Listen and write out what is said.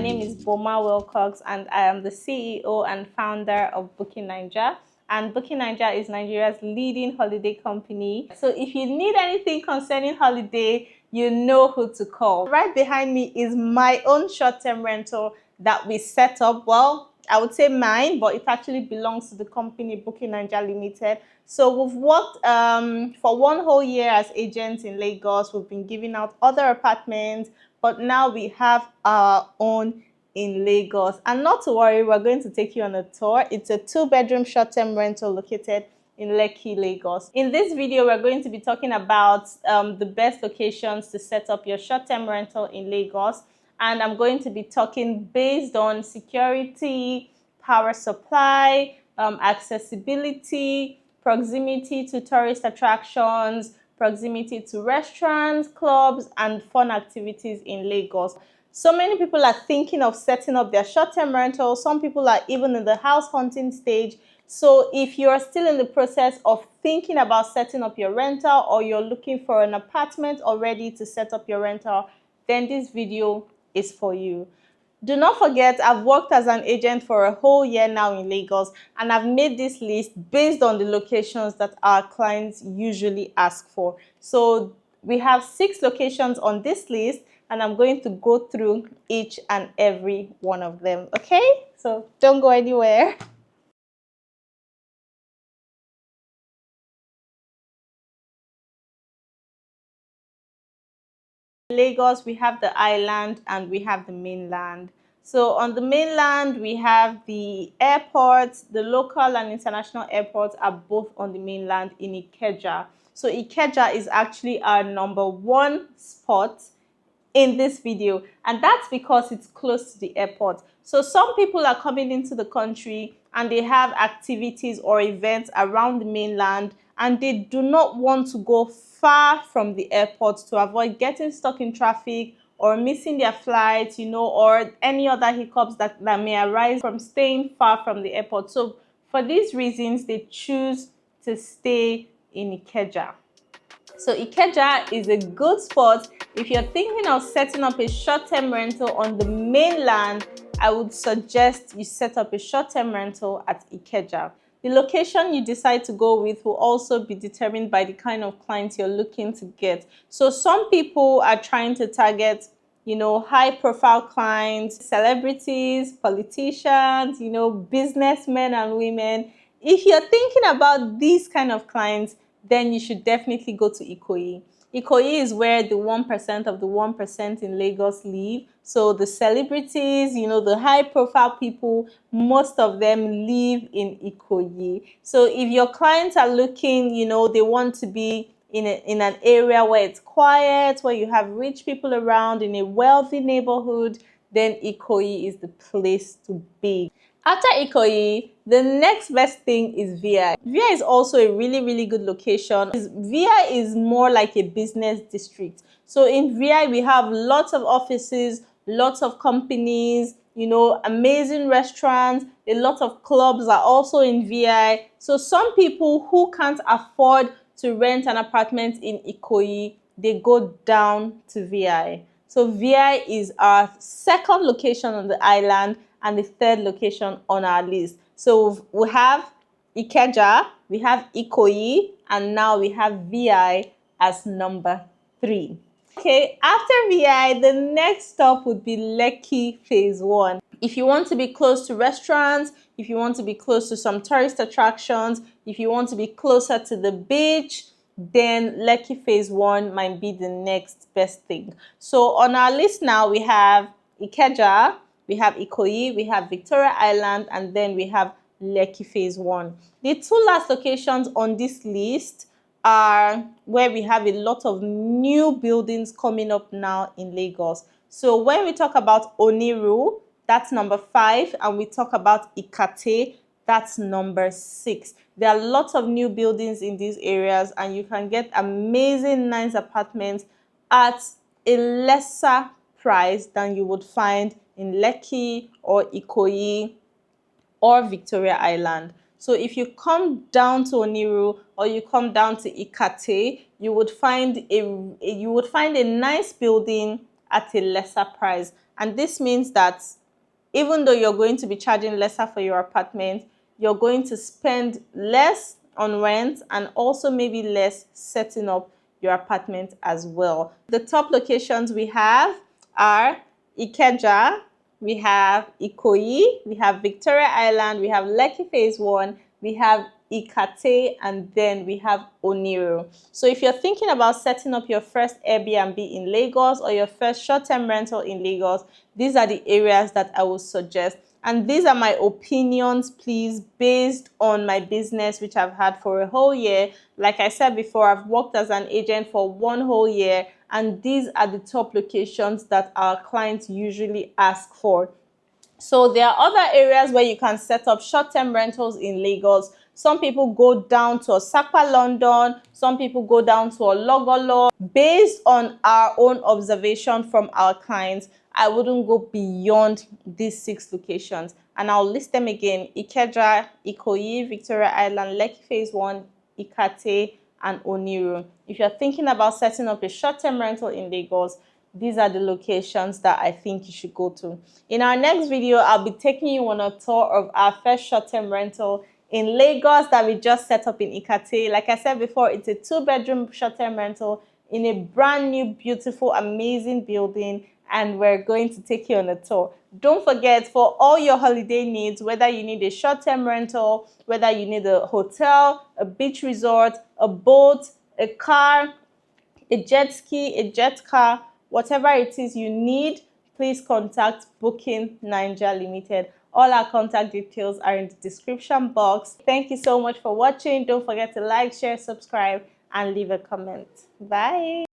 My name is Boma Wilcox and I am the CEO and founder of Booking Naija. And Booking Naija is Nigeria's leading holiday company. So if you need anything concerning holiday, you know who to call. Right behind me is my own short-term rental that we set up. Well, I would say mine, but it actually belongs to the company Booking Naija Limited. So we've worked for 1 whole year as agents in Lagos. We've been giving out other apartments, but now we have our own in Lagos. And not to worry, we're going to take you on a tour. It's a 2-bedroom short-term rental located in Lekki, Lagos. In this video, we're going to be talking about the best locations to set up your short-term rental in Lagos. And I'm going to be talking based on security, power supply, accessibility, proximity to tourist attractions, proximity to restaurants, clubs, and fun activities in Lagos. So many people are thinking of setting up their short-term rental. Some people are even in the house hunting stage. So if you're still in the process of thinking about setting up your rental, or you're looking for an apartment already to set up your rental, then this video is for you. Do not forget, I've worked as an agent for a whole year now in Lagos, and I've made this list based on the locations that our clients usually ask for. So we have 6 locations on this list, and I'm going to go through each and every one of them, okay? So don't go anywhere. In Lagos, we have the island and we have the mainland. So on the mainland, we have the airports. The local and international airports are both on the mainland in Ikeja. So Ikeja is actually our #1 spot in this video, and that's because it's close to the airport. So some people are coming into the country and they have activities or events around the mainland, and they do not want to go far from the airport to avoid getting stuck in traffic or missing their flights, or any other hiccups that may arise from staying far from the airport. So for these reasons, they choose to stay in Ikeja. So Ikeja is a good spot. If you're thinking of setting up a short-term rental on the mainland, I would suggest you set up a short-term rental at Ikeja. The location you decide to go with will also be determined by the kind of clients you're looking to get. So some people are trying to target, high-profile clients, celebrities, politicians, businessmen and women. If you're thinking about these kind of clients, then you should definitely go to Ikoyi. Ikoyi is where the 1% of the 1% in Lagos live. So the celebrities, the high-profile people, most of them live in Ikoyi. So if your clients are looking, they want to be in an area where it's quiet, where you have rich people around, in a wealthy neighborhood, then Ikoyi is the place to be. After Ikoyi, the next best thing is VI. VI is also a really, really good location. VI is more like a business district. So in VI, we have lots of offices, lots of companies, amazing restaurants. A lot of clubs are also in VI. So some people who can't afford to rent an apartment in Ikoyi, they go down to VI. So VI is our second location on the island and the third location on our list. So we have Ikeja, we have Ikoyi, and now we have VI as #3. Okay, after VI, the next stop would be Lekki Phase 1. If you want to be close to restaurants, if you want to be close to some tourist attractions, if you want to be closer to the beach, then Lekki Phase 1 might be the next best thing. So on our list now, we have Ikeja, we have Ikoyi, we have Victoria Island, and then we have Lekki Phase 1. The 2 last locations on this list are where we have a lot of new buildings coming up now in Lagos. So when we talk about Oniru, that's #5, and we talk about Ikate, that's #6. There are lots of new buildings in these areas, and you can get amazing, nice apartments at a lesser price than you would find in Lekki or Ikoyi or Victoria Island. So if you come down to Oniru or you come down to Ikate, you would find a nice building at a lesser price. And this means that even though you're going to be charging lesser for your apartment, you're going to spend less on rent and also maybe less setting up your apartment as well. The top locations we have are Ikeja, we have Ikoyi, we have Victoria Island, we have Lekki Phase 1, we have Ikate, and then we have Oniru. So if you're thinking about setting up your first Airbnb in Lagos or your first short-term rental in Lagos, these are the areas that I would suggest. And these are my opinions, please, based on my business, which I've had for a whole year. Like I said before, I've worked as an agent for 1 whole year, and these are the top locations that our clients usually ask for. So there are other areas where you can set up short-term rentals in Lagos. Some people go down to Osakpa, London. Some people go down to Ologolo. Based on our own observation from our clients, I wouldn't go beyond these 6 locations. And I'll list them again: Ikeja, Ikoyi, Victoria Island, Lekki Phase 1, Ikate, and Oniru. If you're thinking about setting up a short-term rental in Lagos, these are the locations that I think you should go to. In our next video, I'll be taking you on a tour of our first short-term rental in Lagos that we just set up in Ikate. Like I said before, it's a 2-bedroom short-term rental in a brand new, beautiful, amazing building, and we're going to take you on a tour. Don't forget, for all your holiday needs, whether you need a short-term rental, whether you need a hotel, a beach resort, a boat, a car, a jet ski, a jet car, whatever it is you need, please contact Booking Nigeria Limited. All our contact details are in the description box. Thank you so much for watching. Don't forget to like, share, subscribe, and leave a comment. Bye.